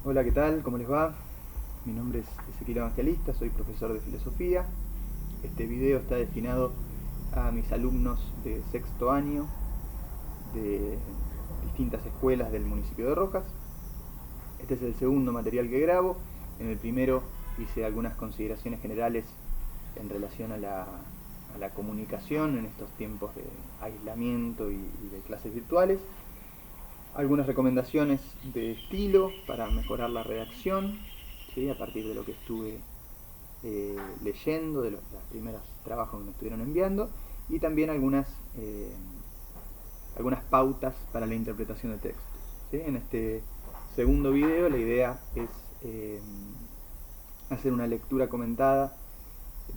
Hola, ¿qué tal? ¿Cómo les va? Mi nombre es Ezequiel Evangelista, soy profesor de filosofía. Este video está destinado a mis alumnos de sexto año de distintas escuelas del municipio de Rojas. Este es el segundo material que grabo. En el primero hice algunas consideraciones generales en relación a la comunicación en estos tiempos de aislamiento y de clases virtuales. Algunas recomendaciones de estilo para mejorar la redacción, ¿sí? A partir de lo que estuve leyendo, de los primeros trabajos que me estuvieron enviando, y también algunas pautas para la interpretación de textos. ¿Sí? En este segundo video la idea es hacer una lectura comentada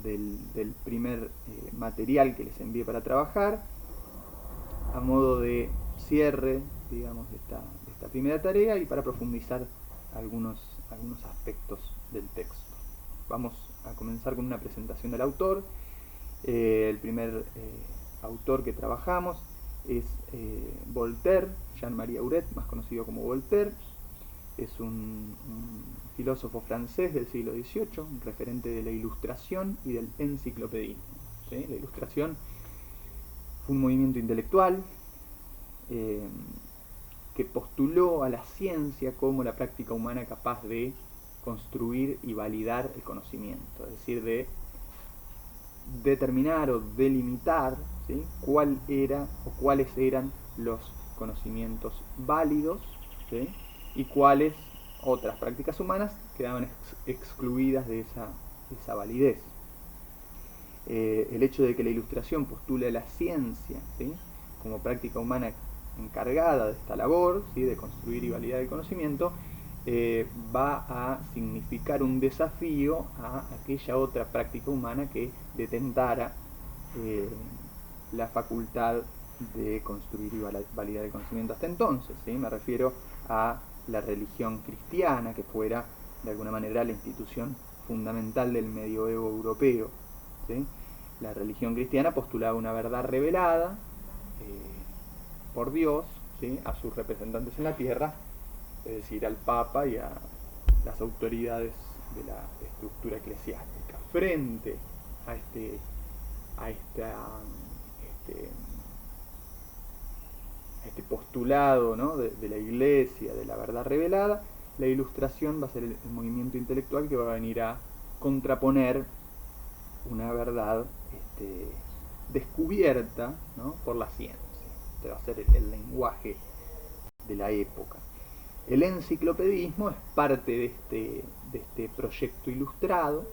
del primer material que les envié para trabajar, a modo de cierre, digamos, de esta primera tarea y para profundizar algunos aspectos del texto. Vamos a comenzar con una presentación del autor. El primer autor que trabajamos es Voltaire, Jean-Marie Auret, más conocido como Voltaire. Es un filósofo francés del siglo XVIII, un referente de la Ilustración y del enciclopedismo. ¿Sí? La Ilustración fue un movimiento intelectual eh, que postuló a la ciencia como la práctica humana capaz de construir y validar el conocimiento, es decir, de determinar o delimitar, ¿sí? cuál era o cuáles eran los conocimientos válidos, ¿sí? y cuáles otras prácticas humanas quedaban excluidas de esa validez. El hecho de que la Ilustración postule a la ciencia, ¿sí? como práctica humana encargada de esta labor, ¿sí? de construir y validar el conocimiento, va a significar un desafío a aquella otra práctica humana que detentara eh, la facultad de construir y validar el conocimiento hasta entonces. ¿Sí? Me refiero a la religión cristiana, que fuera de alguna manera la institución fundamental del medioevo europeo. ¿Sí? La religión cristiana postulaba una verdad revelada por Dios, ¿sí? a sus representantes en la tierra, es decir, al Papa y a las autoridades de la estructura eclesiástica. Frente a este, este postulado, ¿no? de la iglesia, de la verdad revelada, la Ilustración va a ser el movimiento intelectual que va a venir a contraponer una verdad descubierta, ¿no? por la ciencia. Este va a ser el lenguaje de la época. El enciclopedismo es parte de este proyecto ilustrado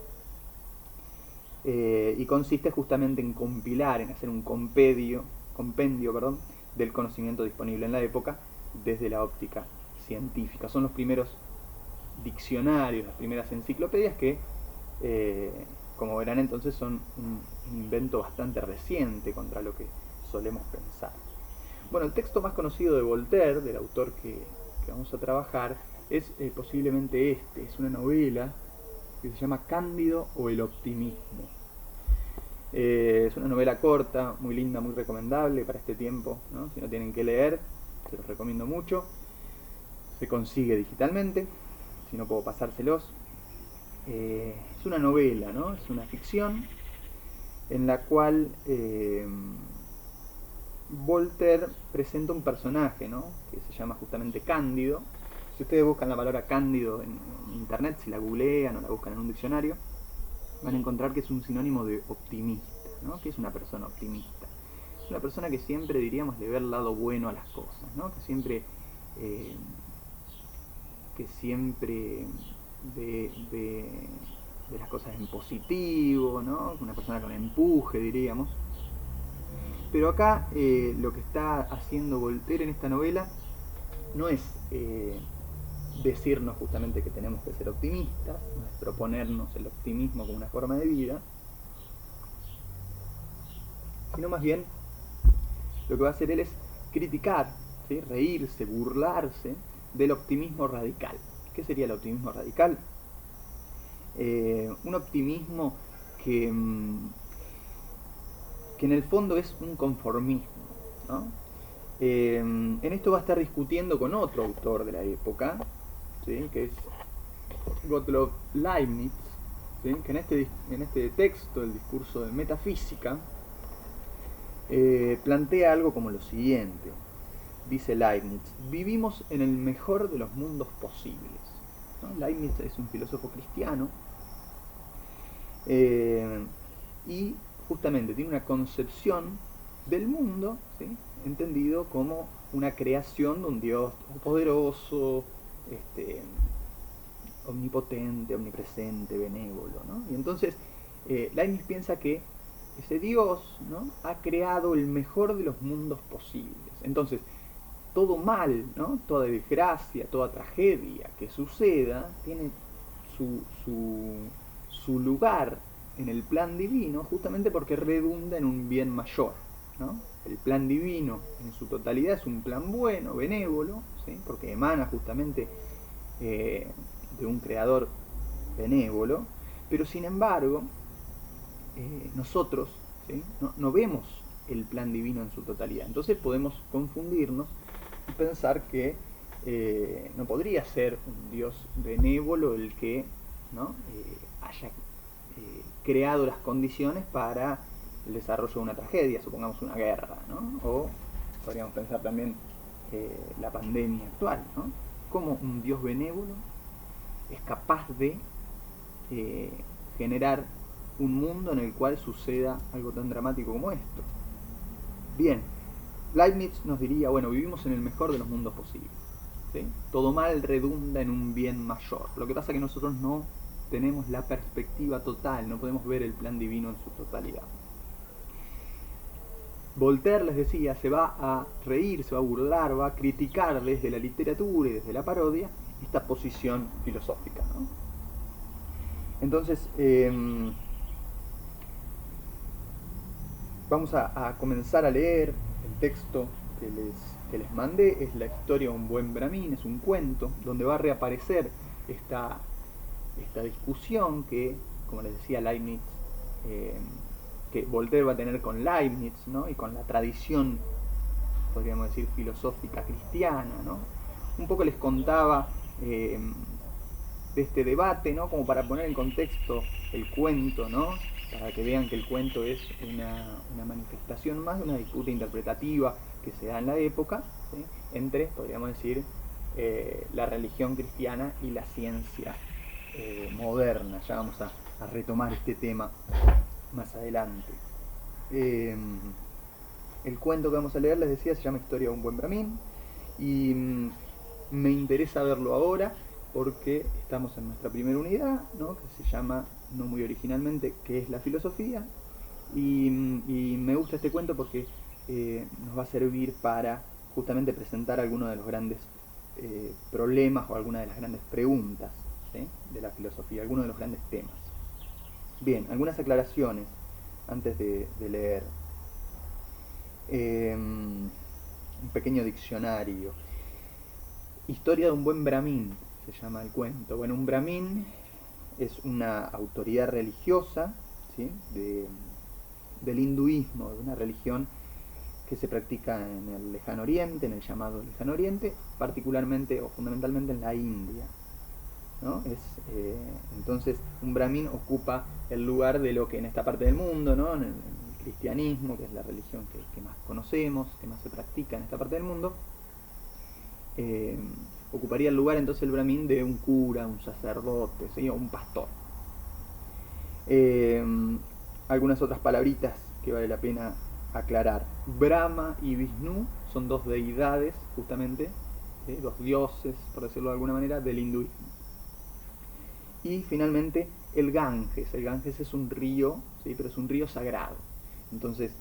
y consiste justamente en compilar, en hacer un compendio del conocimiento disponible en la época desde la óptica científica. Son los primeros diccionarios, las primeras enciclopedias que, como verán entonces, son un invento bastante reciente contra lo que solemos pensar. Bueno, el texto más conocido de Voltaire, del autor que vamos a trabajar, es posiblemente este. Es una novela que se llama Cándido o el optimismo. Es una novela corta, muy linda, muy recomendable para este tiempo, ¿no? Si no tienen que leer, se los recomiendo mucho. Se consigue digitalmente, si no puedo pasárselos. Es una novela, ¿no? Es una ficción en la cual Voltaire presenta un personaje, ¿no? que se llama justamente Cándido. Si ustedes buscan la palabra Cándido en internet, si la googlean o la buscan en un diccionario, van a encontrar que es un sinónimo de optimista, ¿no? que es una persona optimista. Es una persona que siempre diríamos le ve el lado bueno a las cosas, ¿no? eh, que siempre ve las cosas en positivo, ¿no? Una persona con empuje, diríamos. Pero acá lo que está haciendo Voltaire en esta novela no es decirnos justamente que tenemos que ser optimistas, no es proponernos el optimismo como una forma de vida, sino más bien lo que va a hacer él es criticar, ¿sí? reírse, burlarse del optimismo radical. ¿Qué sería el optimismo radical? Un optimismo que, que en el fondo es un conformismo, ¿no? En esto va a estar discutiendo con otro autor de la época, ¿sí? Que es Gottlob Leibniz, ¿sí? Que en este texto, el discurso de metafísica, plantea algo como lo siguiente. Dice Leibniz: vivimos en el mejor de los mundos posibles, ¿no? Leibniz es un filósofo cristiano, y justamente tiene una concepción del mundo, ¿sí? Entendido como una creación de un Dios poderoso, omnipotente, omnipresente, benévolo, ¿no? Y entonces Leibniz piensa que ese Dios, ¿no?, ha creado el mejor de los mundos posibles. Entonces, todo mal, ¿no?, toda desgracia, toda tragedia que suceda, tiene su lugar en el plan divino, justamente porque redunda en un bien mayor, ¿no? El plan divino en su totalidad es un plan bueno, benévolo, ¿sí? Porque emana justamente de un creador benévolo, pero sin embargo nosotros, ¿sí?, no vemos el plan divino en su totalidad. Entonces podemos confundirnos y pensar que no podría ser un Dios benévolo el que, ¿no?, haya creado las condiciones para el desarrollo de una tragedia, supongamos una guerra, ¿no? O podríamos pensar también la pandemia actual, ¿no? Cómo un Dios benévolo es capaz de generar un mundo en el cual suceda algo tan dramático como esto. Bien, Leibniz nos diría, bueno, vivimos en el mejor de los mundos posibles, ¿sí? Todo mal redunda en un bien mayor. Lo que pasa es que nosotros no tenemos la perspectiva total, no podemos ver el plan divino en su totalidad. Voltaire, les decía, se va a reír, se va a burlar, va a criticar desde la literatura y desde la parodia esta posición filosófica, ¿no? Entonces, vamos a comenzar a leer el texto que les mandé. Es la historia de un buen brahmin, es un cuento donde va a reaparecer esta discusión que, como les decía, Leibniz, que Voltaire va a tener con Leibniz, ¿no?, y con la tradición, podríamos decir, filosófica cristiana, ¿no? Un poco les contaba de este debate, ¿no?, como para poner en contexto el cuento, ¿no?, para que vean que el cuento es una manifestación más de una disputa interpretativa que se da en la época, ¿sí?, entre, podríamos decir, la religión cristiana y la ciencia moderna. Ya vamos a retomar este tema más adelante. El cuento que vamos a leer, les decía, se llama Historia de un buen brahmin, y me interesa verlo ahora porque estamos en nuestra primera unidad, ¿no?, que se llama, no muy originalmente, ¿qué es la filosofía? Y me gusta este cuento porque nos va a servir para justamente presentar algunos de los grandes problemas o algunas de las grandes preguntas, ¿sí?, de la filosofía, algunos de los grandes temas. Bien, algunas aclaraciones antes de leer. Un pequeño diccionario. Historia de un buen brahmin se llama el cuento. Bueno, un brahmin es una autoridad religiosa, ¿sí?, del hinduismo, de una religión que se practica en el Lejano Oriente, en el llamado Lejano Oriente, particularmente o fundamentalmente en la India, ¿no? Entonces un brahmin ocupa el lugar de lo que en esta parte del mundo, ¿no?, en el cristianismo, que es la religión que más conocemos, que más se practica en esta parte del mundo, ocuparía el lugar entonces el brahmin de un cura, un sacerdote, ¿sí?, o un pastor. Algunas otras palabritas que vale la pena aclarar. Brahma y Vishnu son dos deidades, justamente, dos dioses, por decirlo de alguna manera, del hinduismo. Y finalmente el Ganges. El Ganges es un río, ¿sí?, pero es un río sagrado. Entonces,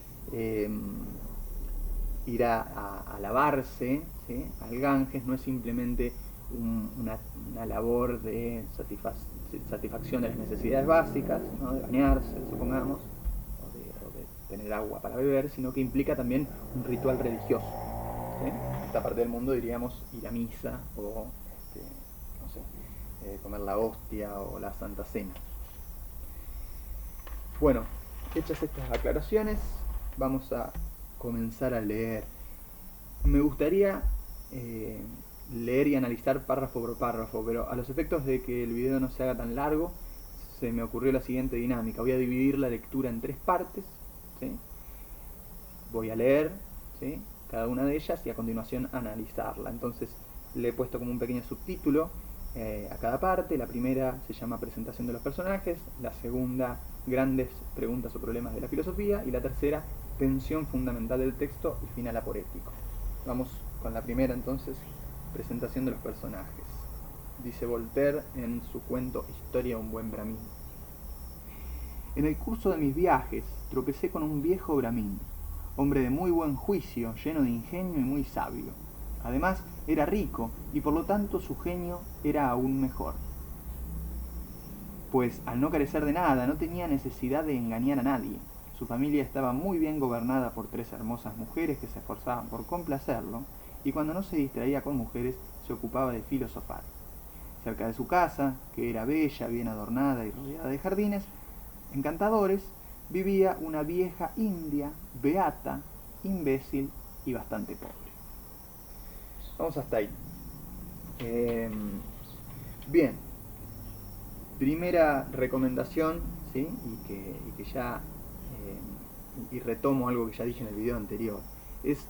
ir a lavarse, ¿sí?, al Ganges no es simplemente una labor de satisfacción de las necesidades básicas, ¿no?, de bañarse, supongamos, o de tener agua para beber, sino que implica también un ritual religioso, ¿sí? En esta parte del mundo diríamos ir a misa o no sé, comer la hostia o la Santa Cena. Bueno, hechas estas aclaraciones, vamos a comenzar a leer. Me gustaría leer y analizar párrafo por párrafo, pero a los efectos de que el video no se haga tan largo, se me ocurrió la siguiente dinámica. Voy a dividir la lectura en 3 partes, ¿sí? Voy a leer, ¿sí?, cada una de ellas y a continuación analizarla. Entonces le he puesto como un pequeño subtítulo a cada parte. La primera se llama presentación de los personajes, la segunda grandes preguntas o problemas de la filosofía y la tercera tensión fundamental del texto y final aporético. Vamos con la primera entonces, presentación de los personajes. Dice Voltaire en su cuento Historia de un buen bramín: en el curso de mis viajes tropecé con un viejo bramín, hombre de muy buen juicio, lleno de ingenio y muy sabio. Además era rico y por lo tanto su genio era aún mejor, pues al no carecer de nada no tenía necesidad de engañar a nadie. Su familia estaba muy bien gobernada por 3 hermosas mujeres que se esforzaban por complacerlo, y cuando no se distraía con mujeres se ocupaba de filosofar. Cerca de su casa, que era bella, bien adornada y rodeada de jardines encantadores, vivía una vieja india, beata, imbécil y bastante pobre. Vamos hasta ahí. Bien, primera recomendación, ¿sí?, y que ya y retomo algo que ya dije en el video anterior. Es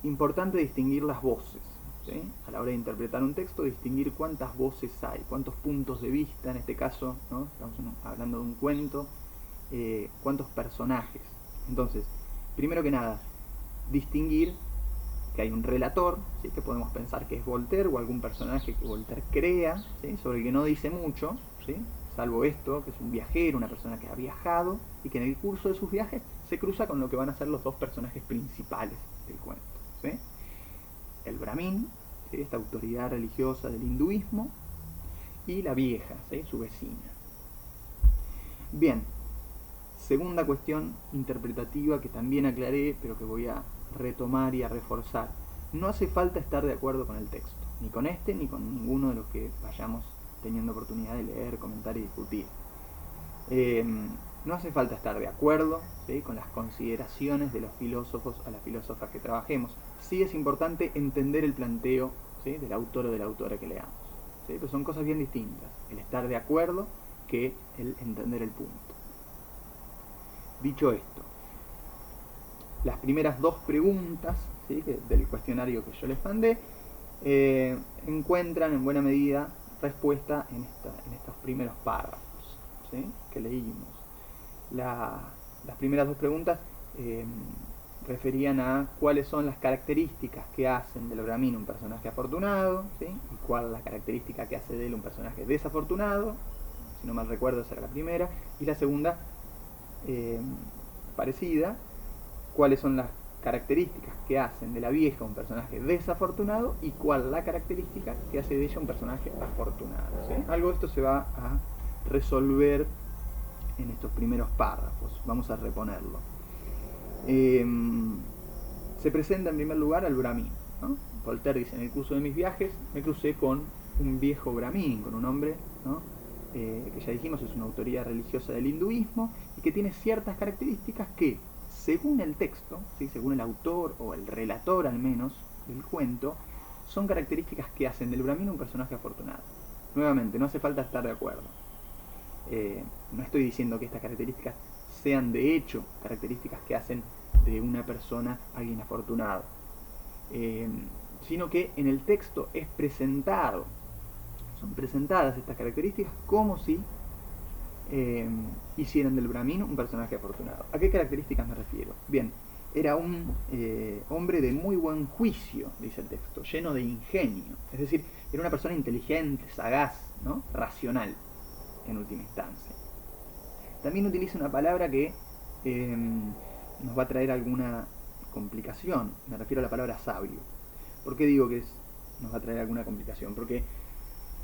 importante distinguir las voces, ¿sí? A la hora de interpretar un texto, distinguir cuántas voces hay, cuántos puntos de vista, en este caso, ¿no?, estamos hablando de un cuento, cuántos personajes. Entonces, primero que nada, distinguir que hay un relator, ¿sí?, que podemos pensar que es Voltaire o algún personaje que Voltaire crea, ¿sí?, sobre el que no dice mucho, ¿sí?, salvo esto, que es un viajero, una persona que ha viajado y que en el curso de sus viajes se cruza con lo que van a ser los 2 personajes principales del cuento, ¿sí? El bramín, ¿sí?, esta autoridad religiosa del hinduismo, y la vieja, ¿sí?, su vecina. Bien, segunda cuestión interpretativa que también aclaré, pero que voy a retomar y a reforzar. No hace falta estar de acuerdo con el texto, ni con este ni con ninguno de los que vayamos teniendo oportunidad de leer, comentar y discutir. No hace falta estar de acuerdo, ¿sí?, con las consideraciones de los filósofos o las filósofas que trabajemos. Sí es importante entender el planteo, ¿sí?, del autor o de la autora que leamos, ¿sí? Pero son cosas bien distintas, el estar de acuerdo que el entender el punto. Dicho esto, las primeras 2 preguntas, ¿sí?, del cuestionario que yo les mandé encuentran en buena medida respuesta en estos primeros párrafos, ¿sí?, que leímos. Las primeras 2 preguntas referían a cuáles son las características que hacen del bramín un personaje afortunado, ¿sí?, y cuál es la característica que hace de él un personaje desafortunado. Si no mal recuerdo, esa era la primera. Y la segunda, parecida, cuáles son las características que hacen de la vieja un personaje desafortunado y cuál la característica que hace de ella un personaje afortunado, ¿sí? Algo de esto se va a resolver en estos primeros párrafos. Vamos a reponerlo. Se presenta en primer lugar al bramín, ¿no? Voltaire dice: en el curso de mis viajes me crucé con un viejo bramín, con un hombre, ¿no?, que ya dijimos es una autoridad religiosa del hinduismo y que tiene ciertas características que, según el texto, ¿sí?, según el autor o el relator al menos del cuento, son características que hacen del bramín un personaje afortunado. Nuevamente, no hace falta estar de acuerdo. No estoy diciendo que estas características sean de hecho características que hacen de una persona alguien afortunado, sino que en el texto es presentado, son presentadas estas características como si hicieran del bramín un personaje afortunado. ¿A qué características me refiero? Bien, era un hombre de muy buen juicio, dice el texto, lleno de ingenio, es decir, era una persona inteligente, sagaz, ¿no?, racional en última instancia. También utiliza una palabra que nos va a traer alguna complicación. Me refiero a la palabra sabio. ¿Por qué digo que nos va a traer alguna complicación? Porque,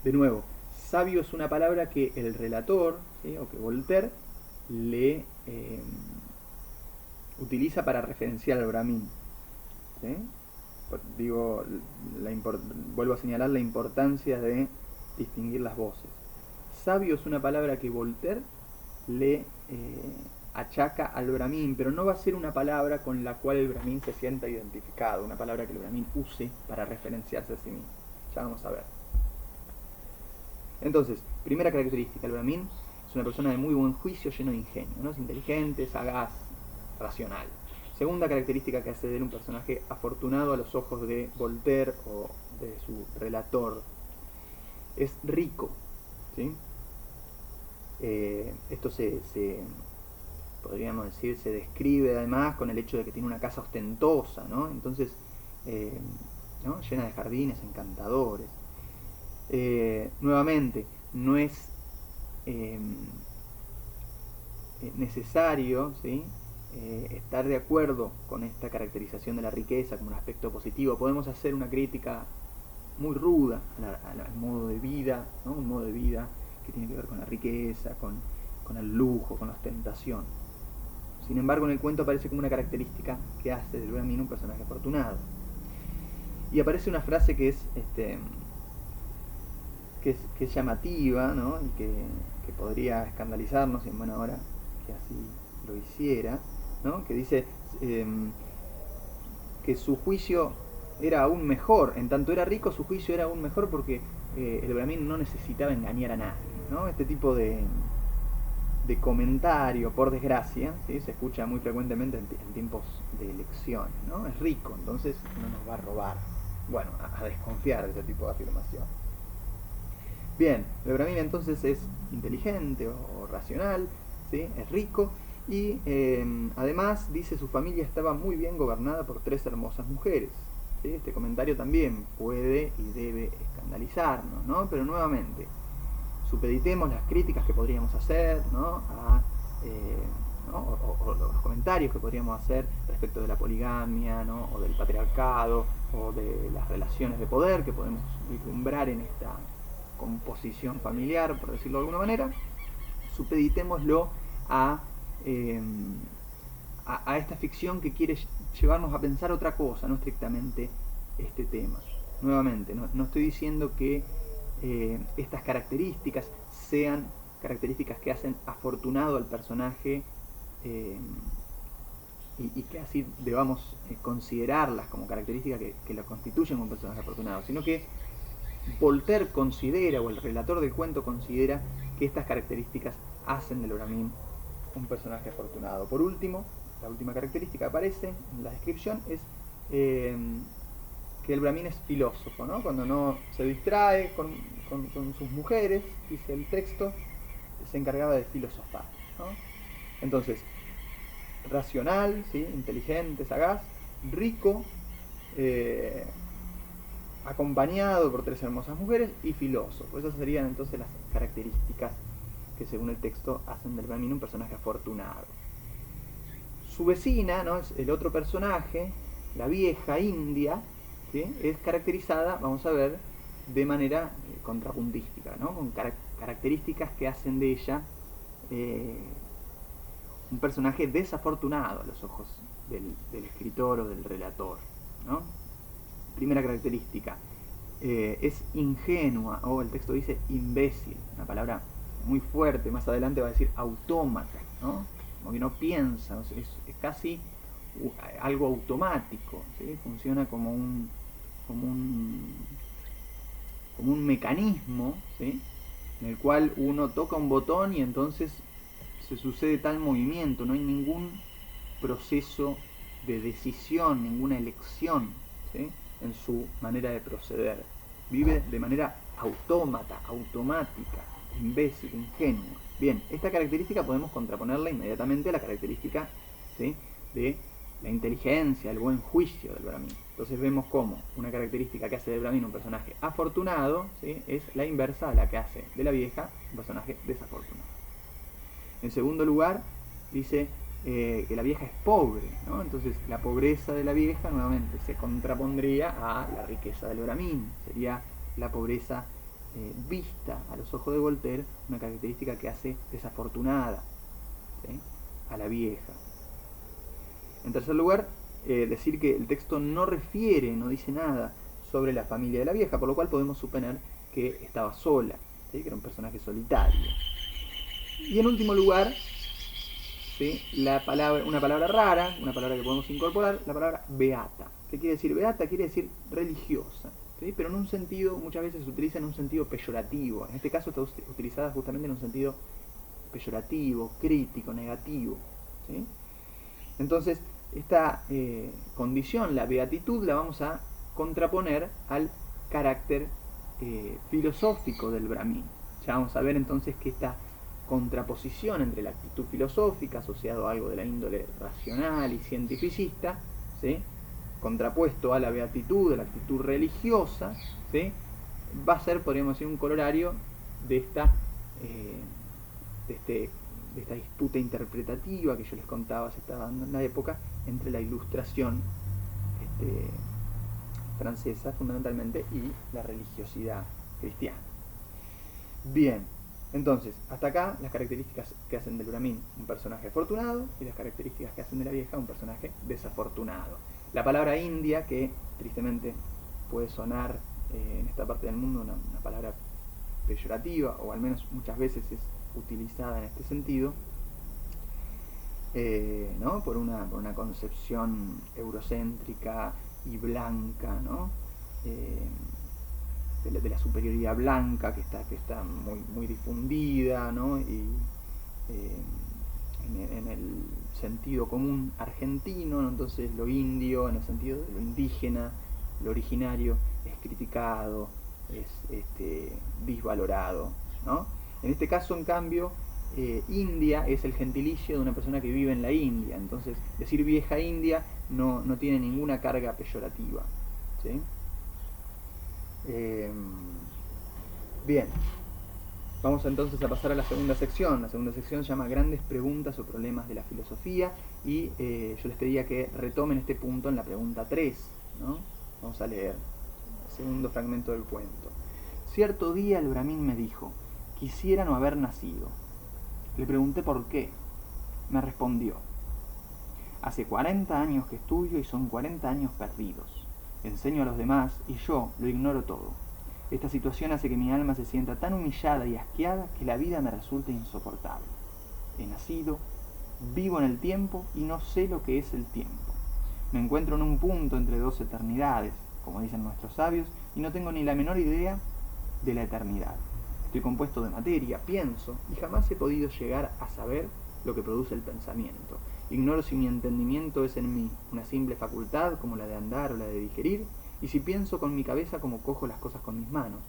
de nuevo, sabio es una palabra que el relator, ¿sí?, o que Voltaire le utiliza para referenciar al bramín, ¿sí? Digo, vuelvo a señalar la importancia de distinguir las voces. Sabio es una palabra que Voltaire le achaca al bramín, pero no va a ser una palabra con la cual el bramín se sienta identificado, una palabra que el bramín use para referenciarse a sí mismo. Ya vamos a ver. Entonces, primera característica, el Brahmin es una persona de muy buen juicio, lleno de ingenio, ¿no? Es inteligente, sagaz, racional. Segunda característica que hace de él un personaje afortunado a los ojos de Voltaire o de su relator, es rico, ¿sí? Esto podríamos decir, se describe además con el hecho de que tiene una casa ostentosa, ¿no? Entonces, ¿no? Llena de jardines encantadores. Nuevamente, no es necesario, ¿sí? Estar de acuerdo con esta caracterización de la riqueza como un aspecto positivo. Podemos hacer una crítica muy ruda al modo de vida, ¿no? Un modo de vida que tiene que ver con la riqueza, con el lujo, con la ostentación. Sin embargo, en el cuento aparece como una característica que hace del Brahmin un personaje afortunado. Y aparece una frase que es llamativa, ¿no? Y que podría escandalizarnos, y en buena hora que así lo hiciera, ¿no? Que dice que su juicio era aún mejor, en tanto era rico, su juicio era aún mejor porque el Brahmin no necesitaba engañar a nadie, ¿no? Este tipo de comentario, por desgracia, ¿sí? Se escucha muy frecuentemente en tiempos de elecciones, ¿no? Es rico, entonces no nos va a robar. Bueno, a desconfiar de ese tipo de afirmación. Bien, el Brahmin entonces es inteligente o racional, ¿sí? Es rico y además dice su familia estaba muy bien gobernada por 3 hermosas mujeres. ¿Sí? Este comentario también puede y debe escandalizarnos, ¿no? Pero nuevamente, supeditemos las críticas que podríamos hacer, ¿no? ¿no? O los comentarios que podríamos hacer respecto de la poligamia, ¿no? O del patriarcado o de las relaciones de poder que podemos vislumbrar en esta composición familiar, por decirlo de alguna manera. Supeditémoslo a esta ficción que quiere llevarnos a pensar otra cosa, no estrictamente este tema. Nuevamente, no estoy diciendo que estas características sean características que hacen afortunado al personaje y que así debamos considerarlas como características que lo constituyen como un personaje afortunado, sino que Voltaire considera, o el relator del cuento considera, que estas características hacen del Brahmin un personaje afortunado. Por último, la última característica que aparece en la descripción es que el Brahmin es filósofo, ¿no? Cuando no se distrae con sus mujeres, dice el texto, se encargaba de filosofar, ¿no? Entonces, racional, ¿sí? Inteligente, sagaz, rico, acompañado por 3 hermosas mujeres y filósofo. Esas serían entonces las características que según el texto hacen del Brahmin un personaje afortunado. Su vecina, ¿no? Es el otro personaje, la vieja india, ¿sí? Es caracterizada, vamos a ver, de manera contrapuntística, ¿no? Con características que hacen de ella un personaje desafortunado a los ojos del escritor o del relator, ¿no? Primera característica, es ingenua, o el texto dice imbécil, una palabra muy fuerte, más adelante va a decir autómata, ¿no? Como que no piensa, es casi algo automático, ¿sí? Funciona como un mecanismo, ¿sí? En el cual uno toca un botón y entonces se sucede tal movimiento, no hay ningún proceso de decisión, ninguna elección, ¿sí? En su manera de proceder. Vive de manera autómata, automática, imbécil, ingenua. Bien, esta característica podemos contraponerla inmediatamente a la característica, ¿sí? De la inteligencia, el buen juicio del Brahmin. Entonces vemos cómo una característica que hace del Brahmin un personaje afortunado, ¿sí? Es la inversa a la que hace de la vieja un personaje desafortunado. En segundo lugar, dice que la vieja es pobre, ¿no? Entonces la pobreza de la vieja nuevamente se contrapondría a la riqueza del Brahmin. Sería la pobreza vista a los ojos de Voltaire una característica que hace desafortunada, ¿sí? A la vieja. En tercer lugar, decir que el texto no refiere, no dice nada sobre la familia de la vieja, por lo cual podemos suponer que estaba sola, ¿sí? Que era un personaje solitario. Y en último lugar, ¿sí? Una palabra rara, una palabra que podemos incorporar, la palabra beata. ¿Qué quiere decir beata? Quiere decir religiosa. ¿sí? Pero en un sentido, muchas veces se utiliza en un sentido peyorativo. En este caso está utilizada justamente en un sentido peyorativo, crítico, negativo, ¿sí? Entonces, esta condición, la beatitud, la vamos a contraponer al carácter filosófico del Brahmin. Ya vamos a ver entonces que esta contraposición entre la actitud filosófica, asociado a algo de la índole racional y cientificista, ¿sí?, contrapuesto a la beatitud, a la actitud religiosa, ¿sí?, va a ser, podríamos decir, un corolario de esta de esta disputa interpretativa que yo les contaba se estaba dando en la época entre la ilustración francesa fundamentalmente y la religiosidad cristiana. Bien, entonces, hasta acá las características que hacen del Brahmin un personaje afortunado y las características que hacen de la vieja un personaje desafortunado. La palabra India, que tristemente puede sonar en esta parte del mundo una palabra peyorativa, o al menos muchas veces es utilizada en este sentido, ¿no?, por una concepción eurocéntrica y blanca, ¿no?, de la superioridad blanca que está muy difundida, ¿no?, y en el sentido común argentino, ¿no? Entonces lo indio, en el sentido de lo indígena, lo originario, es criticado, es disvalorado, ¿no? En este caso, en cambio, India es el gentilicio de una persona que vive en la India. Entonces, decir vieja India no tiene ninguna carga peyorativa, ¿sí? Bien, vamos entonces a pasar a la segunda sección. La segunda sección se llama Grandes preguntas o problemas de la filosofía, y yo les pedía que retomen este punto en la pregunta 3, ¿no? Vamos a leer el segundo fragmento del cuento. Cierto día el Brahmin me dijo: quisiera no haber nacido. Le pregunté por qué. Me respondió: hace 40 años que estudio y son 40 años perdidos. Enseño a los demás y yo lo ignoro todo. Esta situación hace que mi alma se sienta tan humillada y asqueada que la vida me resulta insoportable. He nacido, vivo en el tiempo y no sé lo que es el tiempo. Me encuentro en un punto entre dos eternidades, como dicen nuestros sabios, y no tengo ni la menor idea de la eternidad. Estoy compuesto de materia, pienso, y jamás he podido llegar a saber lo que produce el pensamiento. Ignoro si mi entendimiento es en mí una simple facultad como la de andar o la de digerir, y si pienso con mi cabeza como cojo las cosas con mis manos.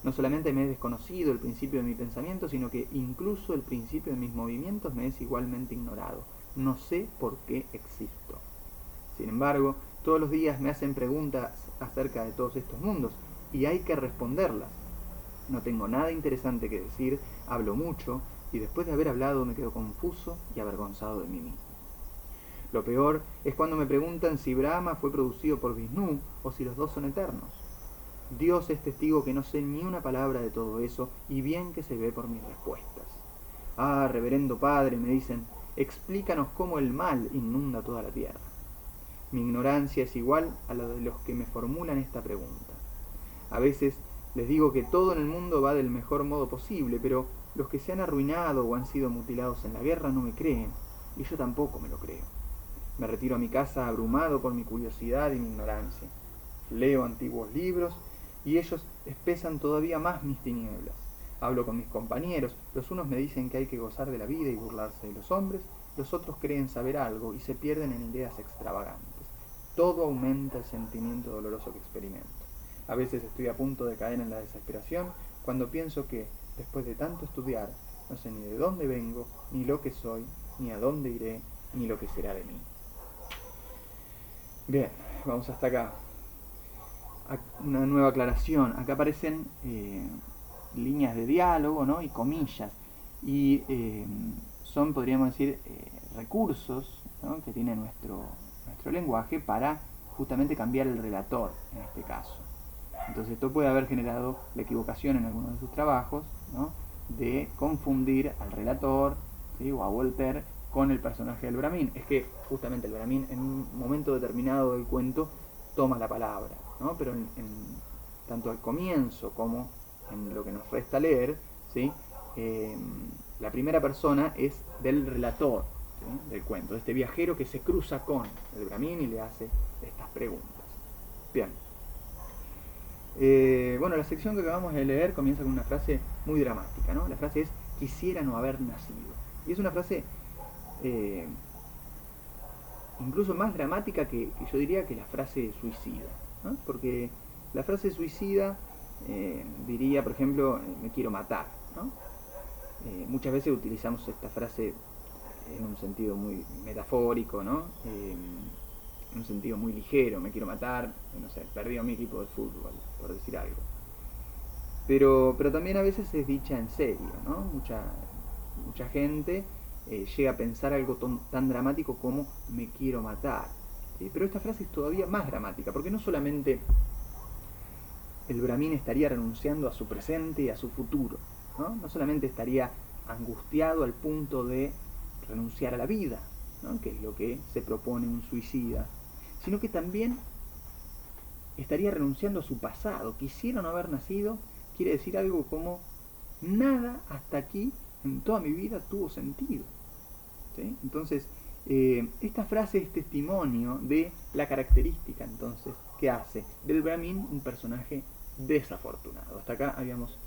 No solamente me he desconocido el principio de mi pensamiento, sino que incluso el principio de mis movimientos me es igualmente ignorado. No sé por qué existo. Sin embargo, todos los días me hacen preguntas acerca de todos estos mundos, y hay que responderlas. No tengo nada interesante que decir, hablo mucho, y después de haber hablado me quedo confuso y avergonzado de mí mismo. Lo peor es cuando me preguntan si Brahma fue producido por Vishnu o si los dos son eternos. Dios es testigo que no sé ni una palabra de todo eso, y bien que se ve por mis respuestas. Ah, reverendo padre, me dicen, explícanos cómo el mal inunda toda la tierra. Mi ignorancia es igual a la de los que me formulan esta pregunta. A veces les digo que todo en el mundo va del mejor modo posible, pero los que se han arruinado o han sido mutilados en la guerra no me creen, y yo tampoco me lo creo. Me retiro a mi casa abrumado por mi curiosidad y mi ignorancia. Leo antiguos libros y ellos espesan todavía más mis tinieblas. Hablo con mis compañeros, los unos me dicen que hay que gozar de la vida y burlarse de los hombres, los otros creen saber algo y se pierden en ideas extravagantes. Todo aumenta el sentimiento doloroso que experimento. A veces estoy a punto de caer en la desesperación cuando pienso que, después de tanto estudiar, no sé ni de dónde vengo, ni lo que soy, ni a dónde iré, ni lo que será de mí. Bien, vamos hasta acá. Una nueva aclaración. Acá aparecen líneas de diálogo, ¿no?, y comillas. Y son, podríamos decir, recursos, ¿no?, que tiene nuestro lenguaje para justamente cambiar el relator, en este caso. Entonces esto puede haber generado la equivocación en algunos de sus trabajos, ¿no?, de confundir al relator, ¿sí?, o a Voltaire con el personaje del Brahmin. Es que justamente el Brahmin en un momento determinado del cuento toma la palabra, ¿no?, pero tanto al comienzo como en lo que nos resta leer, ¿sí?, la primera persona es del relator, ¿sí?, del cuento, de este viajero que se cruza con el Brahmin y le hace estas preguntas. Bien. Bueno, la sección que acabamos de leer comienza con una frase muy dramática, ¿no? La frase es: quisiera no haber nacido. Y es una frase eh, incluso más dramática que yo diría que la frase suicida, ¿no? Porque la frase suicida diría, por ejemplo, me quiero matar, ¿no? Muchas veces utilizamos esta frase en un sentido muy metafórico, ¿no? En un sentido muy ligero, me quiero matar, no sé, perdí a mi equipo de fútbol, por decir algo. Pero también a veces es dicha en serio, ¿no? Mucha gente llega a pensar algo tan dramático como me quiero matar. ¿Sí? Pero esta frase es todavía más dramática, porque no solamente el Brahmin estaría renunciando a su presente y a su futuro, ¿no? No solamente estaría angustiado al punto de renunciar a la vida, ¿no? Que es lo que se propone un suicida, sino que también estaría renunciando a su pasado. Quisiera no haber nacido, quiere decir algo como nada hasta aquí en toda mi vida tuvo sentido. ¿Sí? Entonces, esta frase es testimonio de la característica entonces que hace del Brahmin un personaje desafortunado. Hasta acá habíamos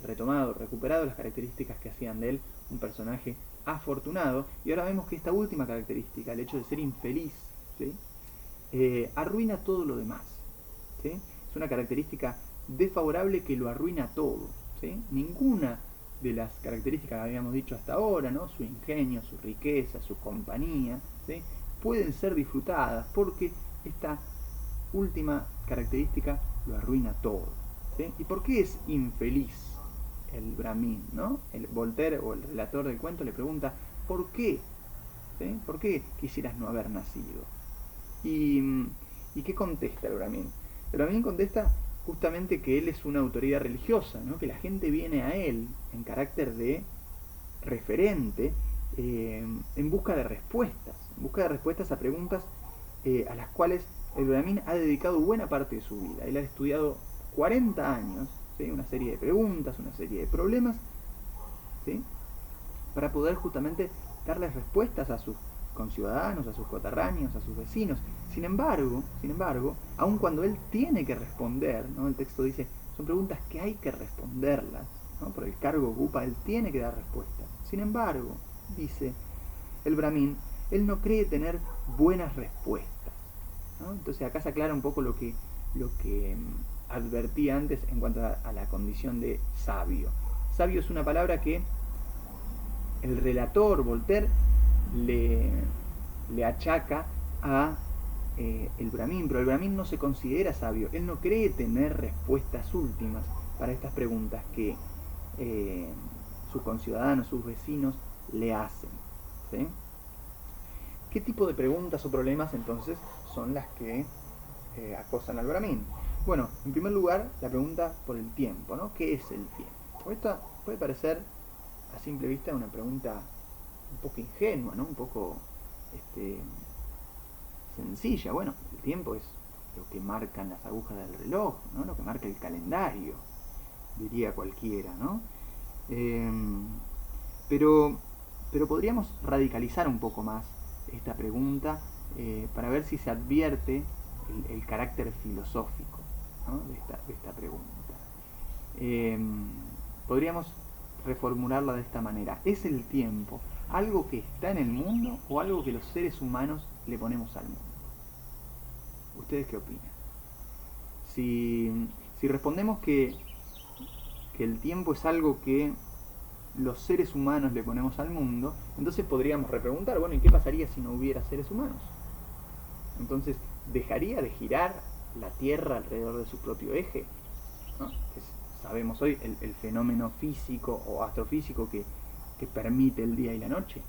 recuperado las características que hacían de él un personaje afortunado, y ahora vemos que esta última característica, el hecho de ser infeliz, ¿sí? Arruina todo lo demás. ¿Sí? Es una característica desfavorable que lo arruina todo. ¿Sí? Ninguna de las características que habíamos dicho hasta ahora, ¿no? Su ingenio, su riqueza, su compañía, ¿sí? Pueden ser disfrutadas porque esta última característica lo arruina todo. ¿Sí? ¿Y por qué es infeliz el Brahmin? ¿No? El Voltaire, o el relator del cuento, le pregunta ¿por qué? ¿Sí? ¿Por qué quisieras no haber nacido? ¿Y qué contesta el Brahmin? El Brahmin contesta justamente que él es una autoridad religiosa, ¿no? Que la gente viene a él en carácter de referente en busca de respuestas a preguntas a las cuales el Brahmin ha dedicado buena parte de su vida. Él ha estudiado 40 años, ¿sí? Una serie de preguntas, una serie de problemas, ¿sí? Para poder justamente darles respuestas a sus conciudadanos, a sus coterráneos, a sus vecinos. Sin embargo, aun cuando él tiene que responder, ¿no? El texto dice, son preguntas que hay que responderlas, ¿no? Por el cargo que ocupa, él tiene que dar respuestas. Sin embargo, dice el Brahmin, él no cree tener buenas respuestas, ¿no? Entonces acá se aclara un poco lo que advertí antes en cuanto a la condición de sabio. Sabio es una palabra que el relator Voltaire le achaca a el Brahmin, pero el Brahmin no se considera sabio, él no cree tener respuestas últimas para estas preguntas que sus conciudadanos, sus vecinos le hacen. ¿Sí? ¿Qué tipo de preguntas o problemas entonces son las que acosan al Brahmin? Bueno, en primer lugar, la pregunta por el tiempo, ¿no? ¿Qué es el tiempo? Esta puede parecer a simple vista una pregunta un poco ingenua, ¿no? Un poco sencilla. Bueno, el tiempo es lo que marcan las agujas del reloj, ¿no? Lo que marca el calendario, diría cualquiera, ¿no? Pero podríamos radicalizar un poco más esta pregunta para ver si se advierte el carácter filosófico, ¿no? de esta pregunta. Podríamos reformularla de esta manera. ¿Es el tiempo algo que está en el mundo o algo que los seres humanos le ponemos al mundo? ¿Ustedes qué opinan? Si respondemos que el tiempo es algo que los seres humanos le ponemos al mundo, entonces podríamos repreguntar, bueno, ¿y qué pasaría si no hubiera seres humanos? Entonces, ¿dejaría de girar la Tierra alrededor de su propio eje? ¿No? Sabemos hoy el fenómeno físico o astrofísico que permite el día y la noche.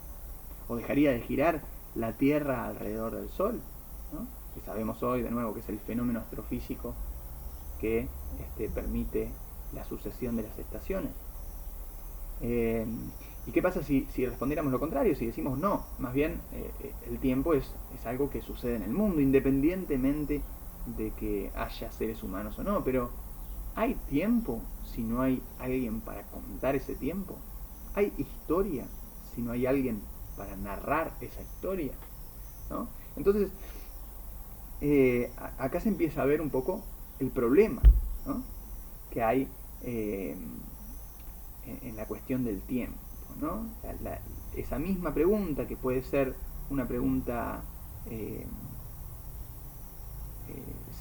¿O dejaría de girar la Tierra alrededor del Sol? ¿No? Que sabemos hoy, de nuevo, que es el fenómeno astrofísico que permite la sucesión de las estaciones. ¿Y qué pasa si respondiéramos lo contrario? Si decimos no, más bien el tiempo es algo que sucede en el mundo, independientemente de que haya seres humanos o no. Pero ¿hay tiempo si no hay alguien para contar ese tiempo? ¿Hay historia si no hay alguien para narrar esa historia? ¿No? Entonces, acá se empieza a ver un poco el problema, ¿no?, que hay en la cuestión del tiempo, ¿no? Esa misma pregunta, que puede ser una pregunta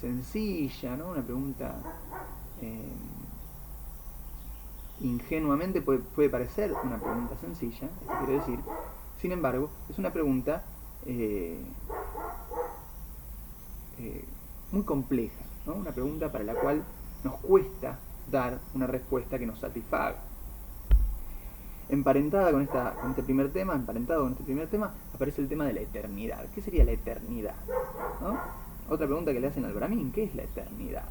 sencilla, ¿no?, una pregunta ingenuamente puede parecer una pregunta sencilla, esto quiere decir, sin embargo, es una pregunta muy compleja, ¿no?, una pregunta para la cual nos cuesta dar una respuesta que nos satisfaga. Emparentado con este primer tema, aparece el tema de la eternidad. ¿Qué sería la eternidad?, ¿no? Otra pregunta que le hacen al Brahmin: ¿qué es la eternidad?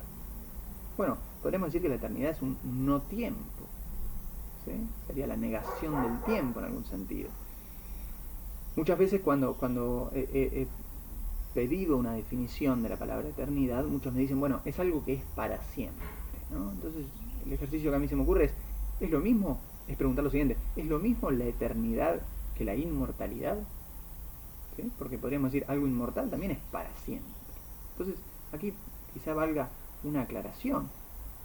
Bueno, podríamos decir que la eternidad es un no tiempo, ¿sí? Sería la negación del tiempo en algún sentido. Muchas veces cuando he pedido una definición de la palabra eternidad, muchos me dicen, bueno, es algo que es para siempre, ¿no? Entonces, el ejercicio que a mí se me ocurre es lo mismo, es preguntar lo siguiente: ¿es lo mismo la eternidad que la inmortalidad? ¿Sí? Porque podríamos decir, algo inmortal también es para siempre. Entonces, aquí quizá valga una aclaración.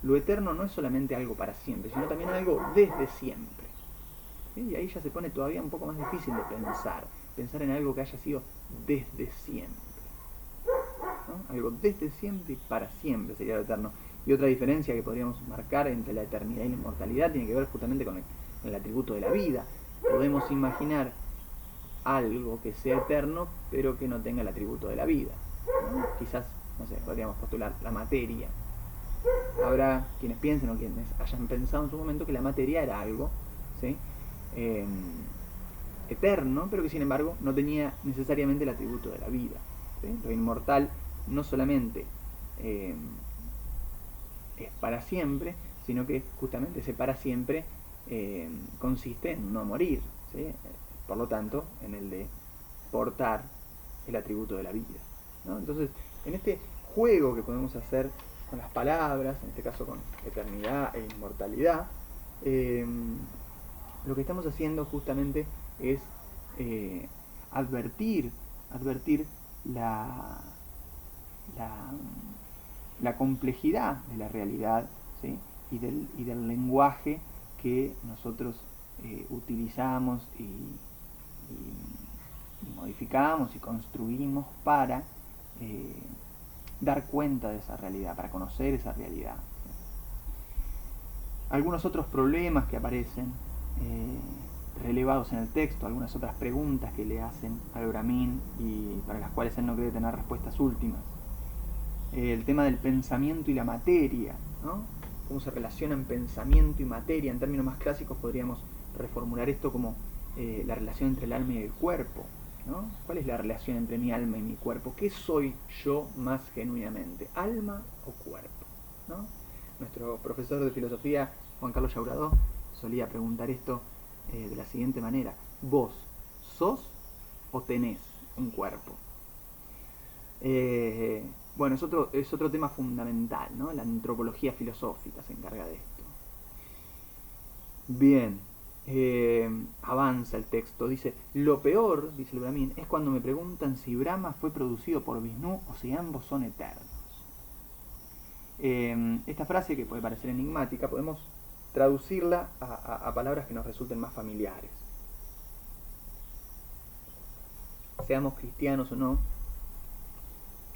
Lo eterno no es solamente algo para siempre, sino también algo desde siempre. ¿Sí? Y ahí ya se pone todavía un poco más difícil de pensar en algo que haya sido desde siempre, ¿no? Algo desde siempre y para siempre sería lo eterno. Y otra diferencia que podríamos marcar entre la eternidad y la inmortalidad tiene que ver justamente con el atributo de la vida. Podemos imaginar algo que sea eterno, pero que no tenga el atributo de la vida, ¿no? Quizás, no sé, podríamos postular la materia. Habrá quienes piensen o quienes hayan pensado en su momento que la materia era algo, ¿sí?, eterno, pero que sin embargo no tenía necesariamente el atributo de la vida, ¿sí? Lo inmortal no solamente es para siempre, sino que justamente ese para siempre consiste en no morir, ¿sí? Por lo tanto, en el de portar el atributo de la vida, ¿no? Entonces, en este juego que podemos hacer con las palabras, en este caso con eternidad e inmortalidad, lo que estamos haciendo justamente es advertir la complejidad de la realidad, ¿sí?, y del lenguaje que nosotros utilizamos y modificamos y construimos para dar cuenta de esa realidad, para conocer esa realidad. Algunos otros problemas que aparecen relevados en el texto, algunas otras preguntas que le hacen al Brahmin y para las cuales él no cree tener respuestas últimas. El tema del pensamiento y la materia, ¿no? Cómo se relacionan pensamiento y materia. En términos más clásicos podríamos reformular esto como la relación entre el alma y el cuerpo, ¿no? ¿Cuál es la relación entre mi alma y mi cuerpo? ¿Qué soy yo más genuinamente, alma o cuerpo, ¿no? Nuestro profesor de filosofía, Juan Carlos Llauradó, solía preguntar esto de la siguiente manera: ¿vos sos o tenés un cuerpo? Bueno, es otro tema fundamental, ¿no? La antropología filosófica se encarga de esto. Bien, avanza el texto, dice: lo peor, dice el Brahmin, es cuando me preguntan si Brahma fue producido por Vishnu o si ambos son eternos. Esta frase, que puede parecer enigmática, podemos traducirla a palabras que nos resulten más familiares. Seamos cristianos o no,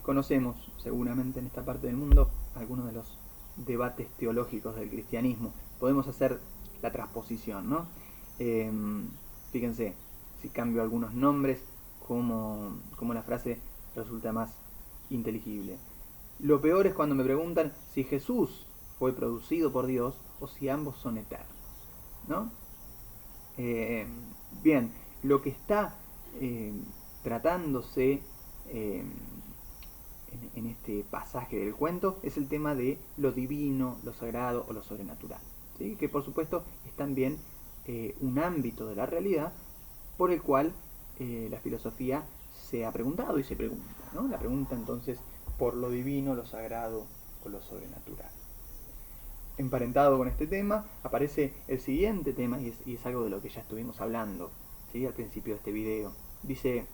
conocemos seguramente en esta parte del mundo algunos de los debates teológicos del cristianismo. Podemos hacer la transposición, ¿no? Fíjense, si cambio algunos nombres, cómo la frase resulta más inteligible. Lo peor es cuando me preguntan si Jesús fue producido por Dios o si ambos son eternos, ¿no? Bien, lo que está tratándose en este pasaje del cuento es el tema de lo divino, lo sagrado o lo sobrenatural, ¿sí?, que por supuesto es también un ámbito de la realidad por el cual la filosofía se ha preguntado y se pregunta, ¿no? La pregunta entonces por lo divino, lo sagrado o lo sobrenatural. Emparentado con este tema aparece el siguiente tema, y es algo de lo que ya estuvimos hablando, ¿sí?, al principio de este video. Dice,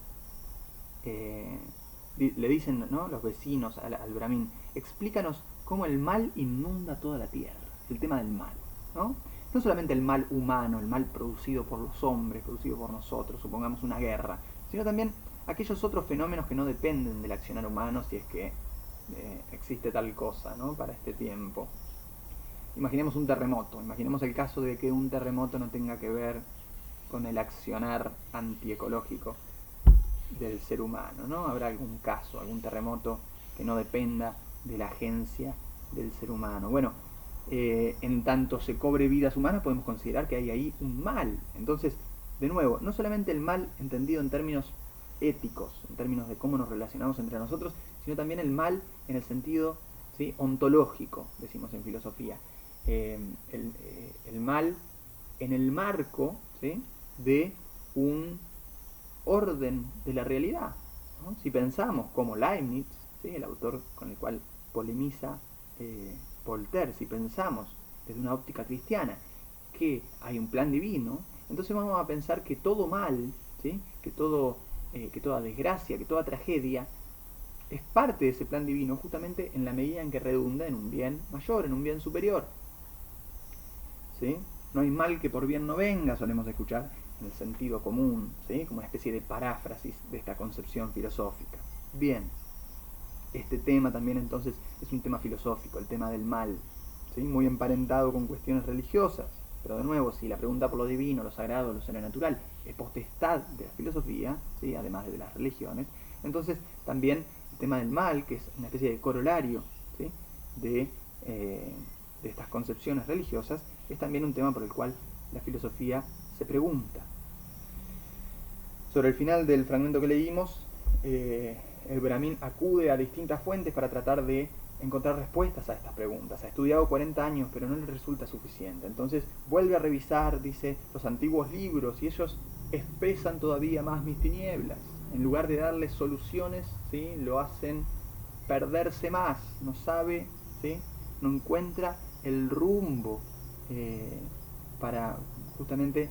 le dicen, ¿no?, los vecinos al Brahmin: explícanos cómo el mal inunda toda la tierra, el tema del mal, ¿no? No solamente el mal humano, el mal producido por los hombres, producido por nosotros, supongamos una guerra, sino también aquellos otros fenómenos que no dependen del accionar humano, si es que existe tal cosa, ¿no? Para este tiempo. Imaginemos un terremoto, imaginemos el caso de que un terremoto no tenga que ver con el accionar antiecológico del ser humano, ¿no? Habrá algún caso, algún terremoto que no dependa de la agencia del ser humano. Bueno, en tanto se cobre vidas humanas, podemos considerar que hay ahí un mal. Entonces, de nuevo, no solamente el mal entendido en términos éticos, en términos de cómo nos relacionamos entre nosotros, sino también el mal en el sentido, ¿sí?, ontológico, decimos en filosofía. El mal en el marco, ¿sí?, de un orden de la realidad, ¿no? Si pensamos como Leibniz, ¿sí?, el autor con el cual polemiza Voltaire, si pensamos desde una óptica cristiana que hay un plan divino, entonces vamos a pensar que todo mal, ¿sí?, que toda desgracia, que toda tragedia es parte de ese plan divino, justamente en la medida en que redunda en un bien mayor, en un bien superior, ¿sí? No hay mal que por bien no venga, solemos escuchar en el sentido común, ¿sí?, como una especie de paráfrasis de esta concepción filosófica. Bien, este tema también entonces es un tema filosófico, el tema del mal, ¿sí?, muy emparentado con cuestiones religiosas, pero de nuevo, si la pregunta por lo divino, lo sagrado, lo sobrenatural es potestad de la filosofía, ¿sí?, además de las religiones, entonces también el tema del mal, que es una especie de corolario, ¿sí?, de estas concepciones religiosas, es también un tema por el cual la filosofía se pregunta. Sobre el final del fragmento que leímos, el Brahmin acude a distintas fuentes para tratar de encontrar respuestas a estas preguntas. Ha estudiado 40 años, pero no le resulta suficiente. Entonces vuelve a revisar, dice, los antiguos libros, y ellos espesan todavía más mis tinieblas. En lugar de darles soluciones, ¿sí?, lo hacen perderse más. No sabe, ¿sí?, no encuentra el rumbo para justamente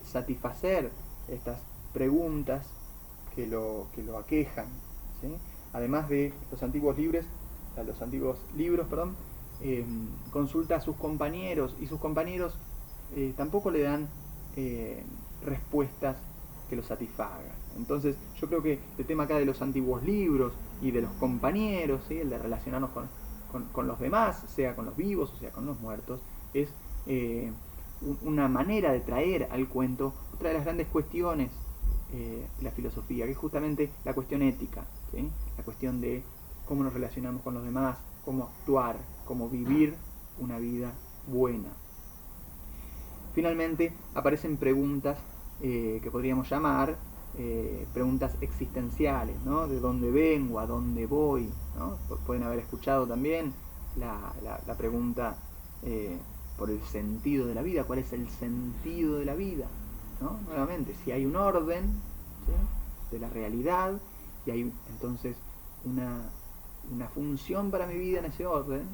satisfacer estas preguntas que lo aquejan, ¿sí? Además de los antiguos libros, consulta a sus compañeros, y sus compañeros tampoco le dan respuestas que lo satisfagan. Entonces yo creo que el tema acá de los antiguos libros y de los compañeros, ¿sí?, el de relacionarnos con los demás, sea con los vivos o sea con los muertos, es una manera de traer al cuento otra de las grandes cuestiones de la filosofía, que es justamente la cuestión ética, ¿sí?, la cuestión de cómo nos relacionamos con los demás, cómo actuar, cómo vivir una vida buena. Finalmente aparecen preguntas que podríamos llamar preguntas existenciales, ¿no? De dónde vengo, a dónde voy, ¿no? Pueden haber escuchado también la pregunta por el sentido de la vida. ¿Cuál es el sentido de la vida? ¿No? Nuevamente, si hay un orden, ¿sí?, de la realidad, y hay entonces una función para mi vida en ese orden,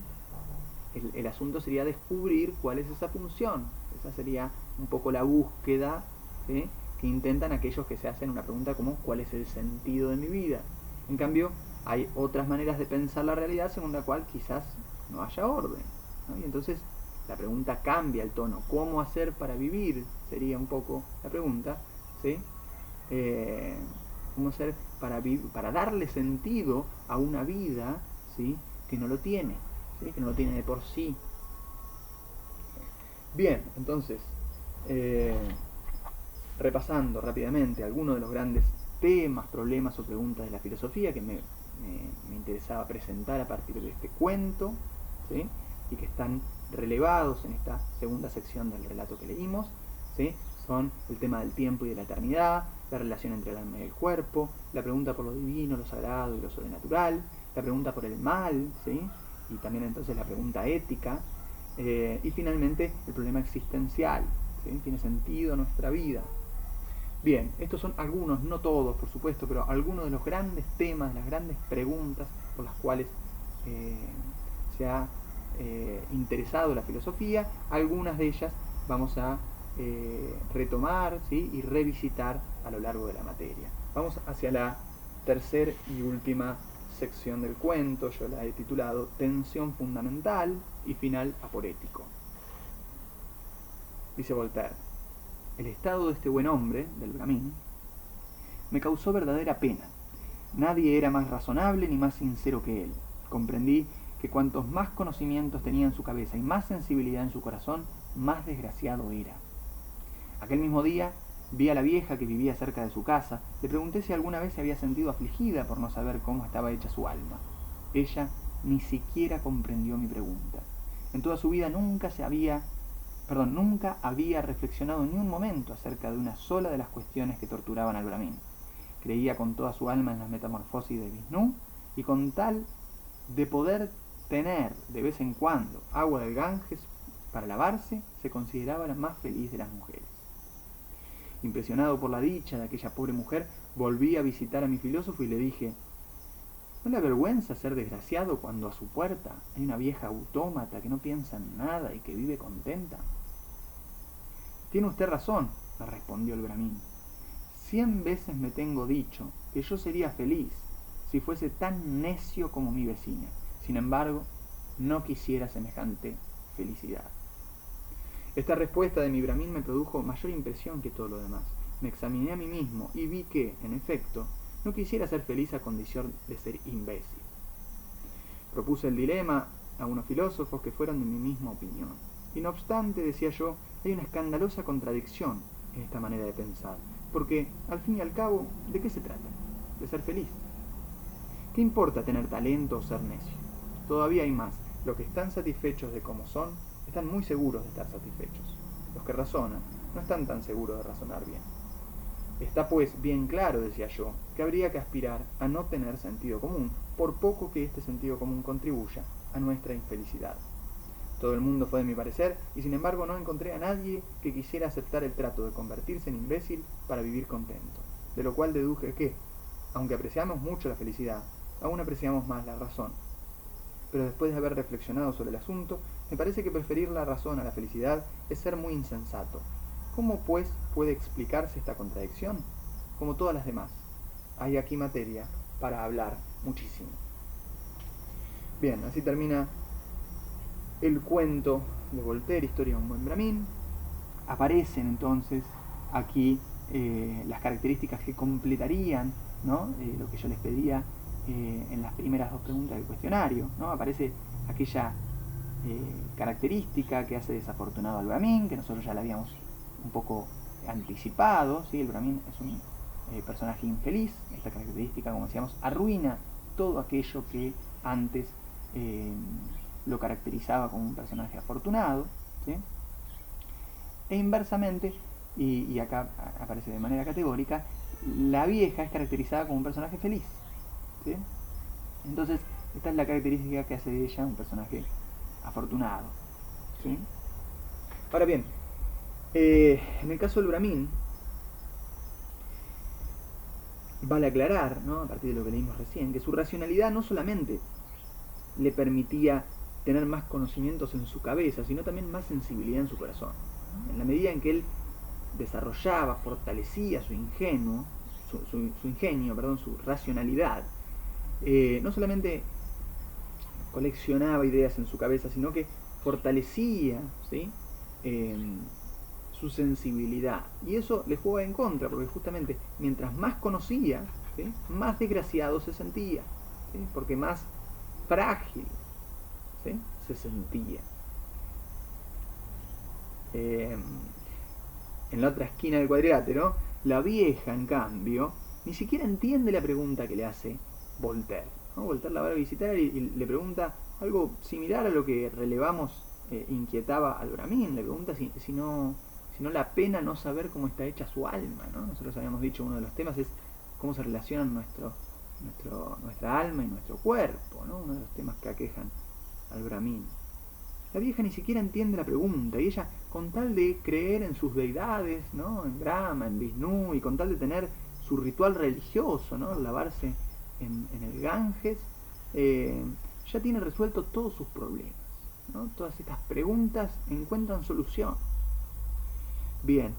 el asunto sería descubrir cuál es esa función. Esa sería un poco la búsqueda, ¿sí?, que intentan aquellos que se hacen una pregunta como ¿cuál es el sentido de mi vida? En cambio, hay otras maneras de pensar la realidad según la cual quizás no haya orden, ¿no? Y entonces la pregunta cambia el tono. ¿Cómo hacer para vivir? Sería un poco la pregunta, ¿sí? ¿Cómo hacer para darle sentido a una vida, ¿sí?, que no lo tiene, ¿sí?, que no lo tiene de por sí? Bien, entonces, repasando rápidamente algunos de los grandes temas, problemas o preguntas de la filosofía que me interesaba presentar a partir de este cuento, ¿sí?, y que están relevados en esta segunda sección del relato que leímos, ¿sí?, son el tema del tiempo y de la eternidad, la relación entre el alma y el cuerpo, la pregunta por lo divino, lo sagrado y lo sobrenatural, la pregunta por el mal, ¿sí?, y también entonces la pregunta ética, y finalmente el problema existencial, ¿sí?, ¿tiene sentido nuestra vida? Bien, estos son algunos, no todos por supuesto, pero algunos de los grandes temas, las grandes preguntas por las cuales se ha interesado la filosofía. Algunas de ellas vamos a retomar, ¿sí?, y revisitar a lo largo de la materia. Vamos hacia la tercera y última sección del cuento, yo la he titulado Tensión fundamental y final aporético. Dice Voltaire: el estado de este buen hombre, del Brahmin, me causó verdadera pena. Nadie era más razonable ni más sincero que él. Comprendí que cuantos más conocimientos tenía en su cabeza y más sensibilidad en su corazón, más desgraciado era. Aquel mismo día vi a la vieja que vivía cerca de su casa. Le pregunté si alguna vez se había sentido afligida por no saber cómo estaba hecha su alma. Ella ni siquiera comprendió mi pregunta. En toda su vida nunca había reflexionado ni un momento acerca de una sola de las cuestiones que torturaban al Brahmin. Creía con toda su alma en las metamorfosis de Vishnu, y con tal de poder tener de vez en cuando agua del Ganges para lavarse, se consideraba la más feliz de las mujeres. Impresionado por la dicha de aquella pobre mujer, volví a visitar a mi filósofo y le dije: ¿no le avergüenza ser desgraciado cuando a su puerta hay una vieja autómata que no piensa en nada y que vive contenta? Tiene usted razón, me respondió el Brahmin. 100 veces me tengo dicho que yo sería feliz si fuese tan necio como mi vecina. Sin embargo, no quisiera semejante felicidad. Esta respuesta de mi Brahmin me produjo mayor impresión que todo lo demás. Me examiné a mí mismo y vi que, en efecto, no quisiera ser feliz a condición de ser imbécil. Propuse el dilema a unos filósofos que fueron de mi misma opinión. Y no obstante, decía yo, hay una escandalosa contradicción en esta manera de pensar. Porque, al fin y al cabo, ¿de qué se trata? De ser feliz. ¿Qué importa tener talento o ser necio? Todavía hay más. Los que están satisfechos de cómo son, están muy seguros de estar satisfechos. Los que razonan, no están tan seguros de razonar bien. Está pues bien claro, decía yo, que habría que aspirar a no tener sentido común, por poco que este sentido común contribuya a nuestra infelicidad. Todo el mundo fue de mi parecer, y sin embargo no encontré a nadie que quisiera aceptar el trato de convertirse en imbécil para vivir contento. De lo cual deduje que, aunque apreciamos mucho la felicidad, aún apreciamos más la razón. Pero después de haber reflexionado sobre el asunto, me parece que preferir la razón a la felicidad es ser muy insensato. ¿Cómo, pues, puede explicarse esta contradicción? Como todas las demás. Hay aquí materia para hablar muchísimo. Bien, así termina el cuento de Voltaire, Historia de un buen Brahmin. Aparecen entonces aquí las características que completarían, ¿no?, lo que yo les pedía en las primeras 2 preguntas del cuestionario, ¿no? Aparece aquella característica que hace desafortunado al Brahmin, que nosotros ya la habíamos un poco anticipado, ¿sí? El Brahmin es un personaje infeliz. Esta característica, como decíamos, arruina todo aquello que antes lo caracterizaba como un personaje afortunado, ¿sí? E inversamente, y acá aparece de manera categórica, la vieja es caracterizada como un personaje feliz, ¿sí? Entonces, esta es la característica que hace de ella un personaje afortunado, ¿sí? Ahora bien, en el caso del Brahmin, vale aclarar, ¿no?, a partir de lo que leímos recién, que su racionalidad no solamente le permitía tener más conocimientos en su cabeza, sino también más sensibilidad en su corazón. En la medida en que él desarrollaba, fortalecía su ingenio, su racionalidad, no solamente coleccionaba ideas en su cabeza, sino que fortalecía, ¿sí?, su sensibilidad. Y eso le jugaba en contra, porque justamente mientras más conocía, ¿sí?, más desgraciado se sentía, ¿sí?, porque más frágil, ¿sí?, se sentía. En la otra esquina del cuadrilátero, la vieja, en cambio, ni siquiera entiende la pregunta que le hace Voltaire, ¿no? Voltaire la va a visitar y le pregunta algo similar a lo que relevamos inquietaba al Brahmin. Le pregunta si no la pena no saber cómo está hecha su alma, ¿no? Nosotros habíamos dicho, uno de los temas es cómo se relacionan nuestra alma y nuestro cuerpo, ¿no? Uno de los temas que aquejan al Brahmin. La vieja ni siquiera entiende la pregunta, y ella, con tal de creer en sus deidades, ¿no?, en Brahma, en Vishnu, y con tal de tener su ritual religioso, ¿no?, lavarse en el Ganges, ya tiene resuelto todos sus problemas, ¿no? Todas estas preguntas encuentran solución. Bien,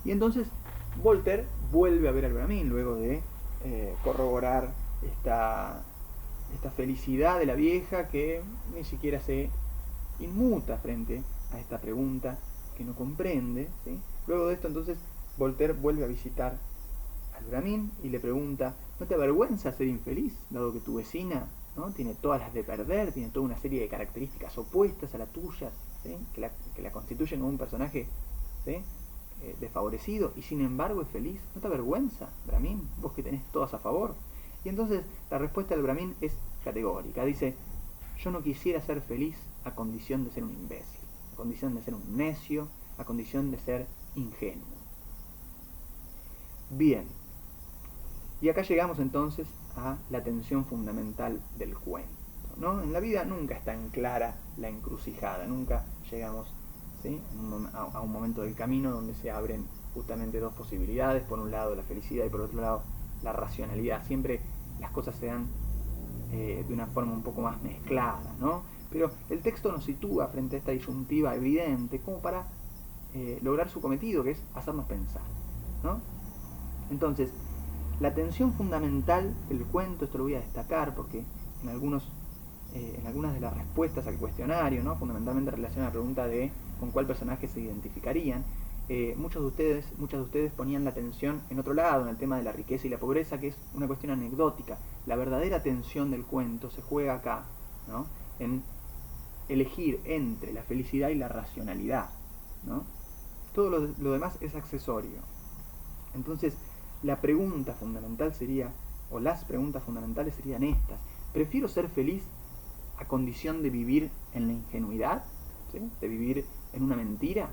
y entonces Voltaire vuelve a ver al Brahmin luego de corroborar esta felicidad de la vieja que ni siquiera se inmuta frente a esta pregunta que no comprende, ¿sí? Luego de esto entonces Voltaire vuelve a visitar al Brahmin y le pregunta: ¿no te avergüenza ser infeliz, dado que tu vecina, ¿no?, tiene todas las de perder, tiene toda una serie de características opuestas a la tuya, ¿sí?, que la constituyen como un personaje, ¿sí?, desfavorecido, y sin embargo es feliz? ¿No te avergüenza, Brahmin, vos que tenés todas a favor? Y entonces la respuesta del Brahmin es categórica. Dice: yo no quisiera ser feliz a condición de ser un imbécil, a condición de ser un necio, a condición de ser ingenuo. Bien, y acá llegamos entonces a la tensión fundamental del cuento, ¿no? En la vida nunca es tan clara la encrucijada, nunca llegamos, ¿sí?, a un momento del camino donde se abren justamente dos posibilidades: por un lado la felicidad y por otro lado la racionalidad. Siempre las cosas se dan de una forma un poco más mezclada, ¿no? Pero el texto nos sitúa frente a esta disyuntiva evidente como para lograr su cometido, que es hacernos pensar, ¿no? Entonces, la tensión fundamental del cuento, esto lo voy a destacar porque en algunas de las respuestas al cuestionario, ¿no?, fundamentalmente relacionada a la pregunta de con cuál personaje se identificarían, muchas de ustedes ponían la tensión en otro lado, en el tema de la riqueza y la pobreza, que es una cuestión anecdótica. La verdadera tensión del cuento se juega acá, ¿no?, en elegir entre la felicidad y la racionalidad, ¿no? Todo lo demás es accesorio. Entonces, la pregunta fundamental sería, o las preguntas fundamentales serían estas: ¿prefiero ser feliz a condición de vivir en la ingenuidad, ¿sí?, de vivir en una mentira?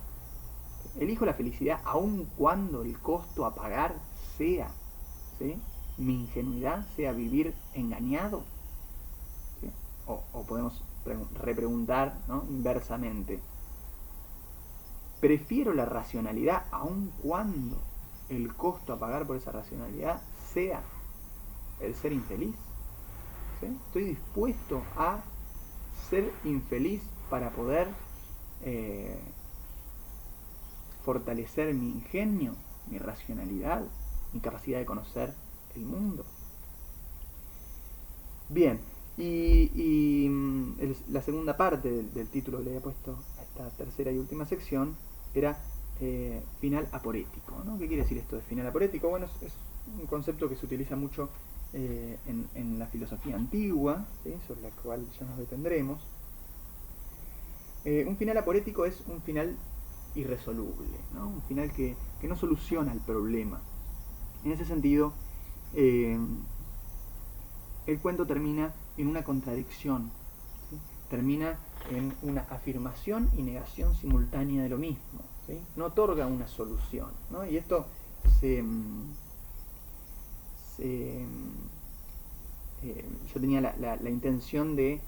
¿Elijo la felicidad aun cuando el costo a pagar sea, ¿sí?, mi ingenuidad, sea vivir engañado? ¿Sí? O podemos repreguntar, ¿no?, inversamente: ¿prefiero la racionalidad aun cuando el costo a pagar por esa racionalidad sea el ser infeliz? ¿Sí? ¿Estoy dispuesto a ser infeliz para poder fortalecer mi ingenio, mi racionalidad, mi capacidad de conocer el mundo? Bien, la segunda parte del título que le había puesto a esta tercera y última sección era final aporético, ¿no? ¿Qué quiere decir esto de final aporético? Bueno, es un concepto que se utiliza mucho en la filosofía antigua, ¿sí?, sobre la cual ya nos detendremos. Un final aporético es un final irresoluble, ¿no?, un final que no soluciona el problema. En ese sentido, el cuento termina en una contradicción, ¿sí?, termina en una afirmación y negación simultánea de lo mismo, ¿sí?, no otorga una solución, ¿no? Y esto yo tenía la intención de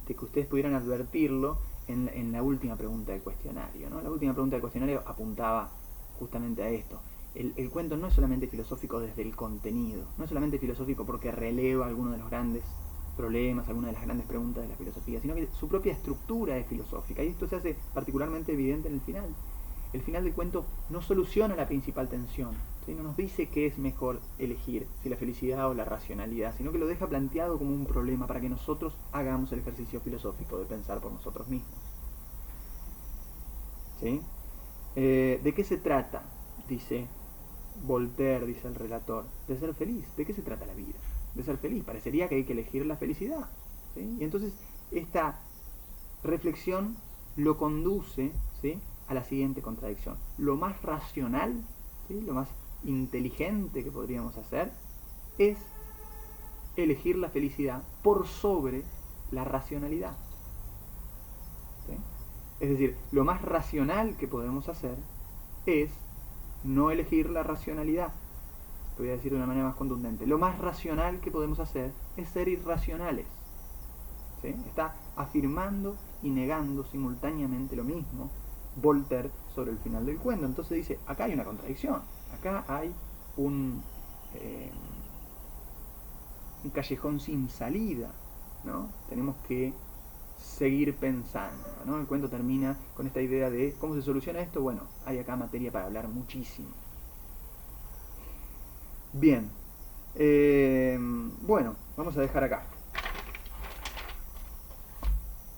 que ustedes pudieran advertirlo en la última pregunta del cuestionario, ¿no? La última pregunta del cuestionario apuntaba justamente a esto. El cuento no es solamente filosófico desde el contenido, no es solamente filosófico porque releva algunos de los grandes problemas, algunas de las grandes preguntas de la filosofía, sino que su propia estructura es filosófica, y esto se hace particularmente evidente en el final. El final del cuento no soluciona la principal tensión, ¿sí?, no nos dice qué es mejor elegir, si la felicidad o la racionalidad, sino que lo deja planteado como un problema para que nosotros hagamos el ejercicio filosófico de pensar por nosotros mismos, ¿sí? ¿De qué se trata? Dice Voltaire, dice el relator, de ser feliz. ¿De qué se trata la vida? De ser feliz. Parecería que hay que elegir la felicidad, ¿sí? Y entonces esta reflexión lo conduce, ¿sí?, a la siguiente contradicción. Lo más racional, ¿sí?, lo más inteligente que podríamos hacer es elegir la felicidad por sobre la racionalidad, ¿sí? Es decir, lo más racional que podemos hacer es no elegir la racionalidad. Lo voy a decir de una manera más contundente. Lo más racional que podemos hacer es ser irracionales, ¿sí? Está afirmando y negando simultáneamente lo mismo Voltaire sobre el final del cuento. Entonces dice, acá hay una contradicción, acá hay un callejón sin salida, ¿no? Tenemos que seguir pensando, ¿no? El cuento termina con esta idea de ¿cómo se soluciona esto? Bueno, hay acá materia para hablar muchísimo. Bien, Bueno, vamos a dejar acá.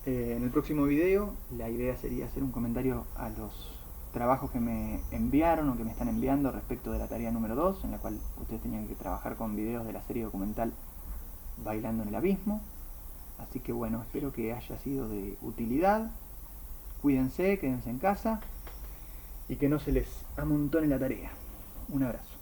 En el próximo video la idea sería hacer un comentario a los trabajos que me enviaron o que me están enviando respecto de la tarea número 2, en la cual ustedes tenían que trabajar con videos de la serie documental Bailando en el Abismo. Así que bueno, espero que haya sido de utilidad. Cuídense, quédense en casa y que no se les amontone la tarea. Un abrazo.